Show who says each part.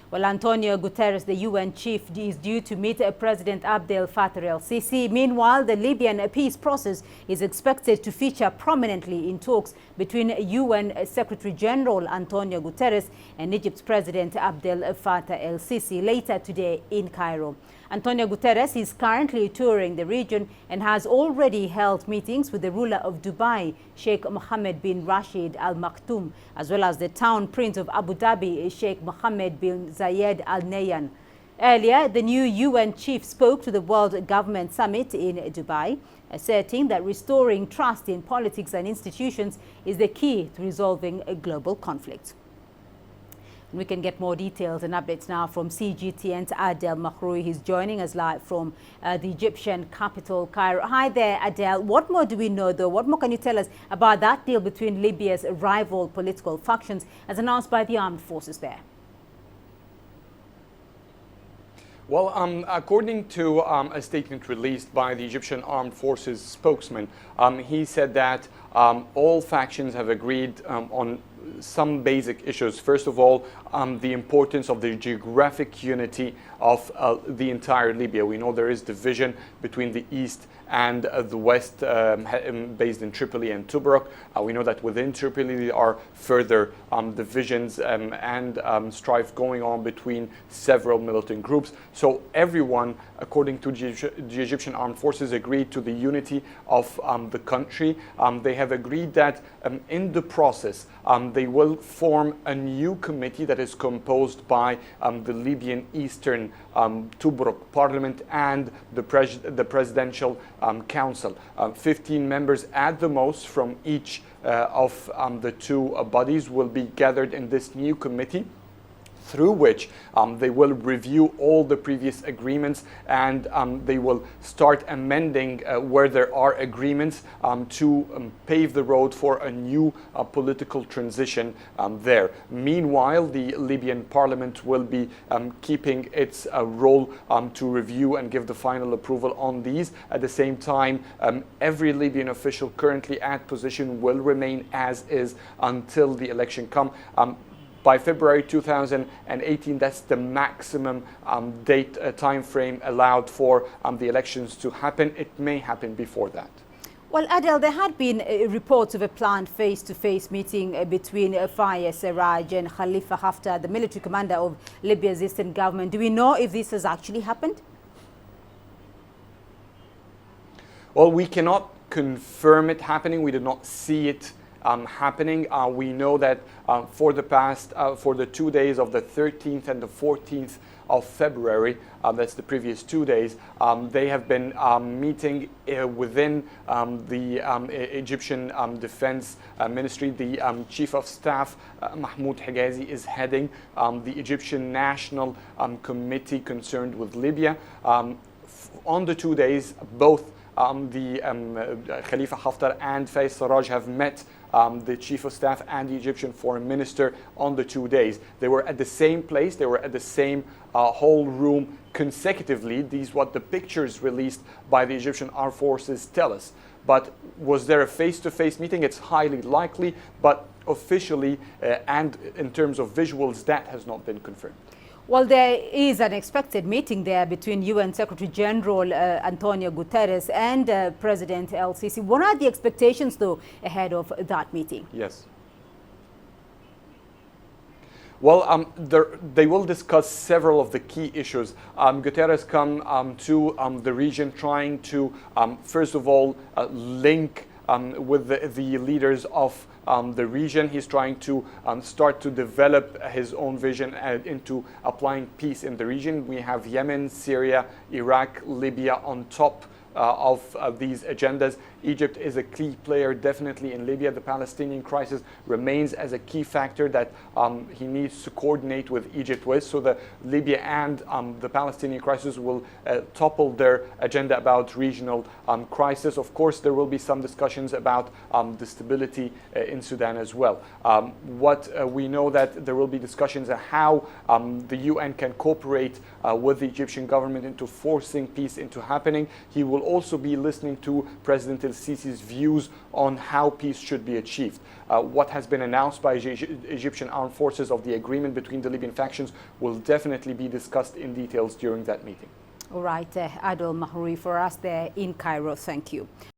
Speaker 1: Well, Antonio Guterres, the UN chief, is due to meet President Abdel Fattah el-Sisi. Meanwhile, the Libyan peace process is expected to feature prominently in talks between UN Secretary General Antonio Guterres and Egypt's President Abdel Fattah el-Sisi later today in Cairo. Antonio Guterres is currently touring the region and has already held meetings with the ruler of Dubai, Sheikh Mohammed bin Rashid Al Maktoum, as well as the town prince of Abu Dhabi, Sheikh Mohammed bin Zayed Al Nahyan. Earlier, the new UN chief spoke to the World Government Summit in Dubai, asserting that restoring trust in politics and institutions is the key to resolving a global conflict. We can get more details and updates now from CGTN's Adel Mahroui. He's joining us live from the Egyptian capital, Cairo. Hi there, Adel. What more do we know, though? What more can you tell us about that deal between Libya's rival political factions as announced by the armed forces there?
Speaker 2: Well, according to a statement released by the Egyptian Armed Forces spokesman, he said that all factions have agreed on some basic issues. First of all, the importance of the geographic unity of the entire Libya. We know there is division between the east and the west, based in Tripoli and Tobruk. We know that within Tripoli there are further divisions and strife going on between several militant groups. So everyone, according to the Egyptian Armed Forces, agreed to the unity of the country. They have agreed that in the process they will form a new committee that is composed by the Libyan Eastern Tobruk Parliament and the Presidential Council. 15 members at the most from each of the two bodies will be gathered in this new committee, through which they will review all the previous agreements and they will start amending where there are agreements to pave the road for a new political transition there. Meanwhile, the Libyan parliament will be keeping its role to review and give the final approval on these. At the same time, every Libyan official currently at position will remain as is until the election come. By February 2018, that's the maximum time frame allowed for the elections to happen. It may happen before that.
Speaker 1: Well, Adel, there had been reports of a planned face-to-face meeting between Fayez Sarraj and Khalifa Haftar, the military commander of Libya's eastern government. Do we know if this has actually happened?
Speaker 2: Well, we cannot confirm it happening. We did not see it happening. We know that for the 2 days of the 13th and the 14th of February, that's the previous 2 days, they have been meeting within the Egyptian Defense Ministry. The Chief of Staff, Mahmoud Hijazi, is heading the Egyptian National Committee concerned with Libya. On the 2 days, both Khalifa Haftar and Fayez Sarraj have met the Chief of Staff and the Egyptian Foreign Minister on the 2 days. They were at the same place, they were at the same whole room consecutively. These what the pictures released by the Egyptian Armed Forces tell us. But was there a face-to-face meeting? It's highly likely, but officially and in terms of visuals, that has not been confirmed.
Speaker 1: Well, there is an expected meeting there between UN Secretary General Antonio Guterres and President el-Sisi. What are the expectations, though, ahead of that meeting?
Speaker 2: Yes. Well, they will discuss several of the key issues. Guterres come to the region trying to, first of all, link with the leaders of the region. He's trying to start to develop his own vision into applying peace in the region. We have Yemen, Syria, Iraq, Libya on top of these agendas. Egypt is a key player definitely in Libya. The Palestinian crisis remains as a key factor that he needs to coordinate with Egypt with. So the Libya and the Palestinian crisis will topple their agenda about regional crisis. Of course, there will be some discussions about the stability in Sudan as well. We know that there will be discussions on how the UN can cooperate with the Egyptian government into forcing peace into happening. He will also be listening to President el-Sisi's views on how peace should be achieved. What has been announced by Egyptian armed forces of the agreement between the Libyan factions will definitely be discussed in details during that meeting.
Speaker 1: All right, Adel Mahrouri for us there in Cairo. Thank you.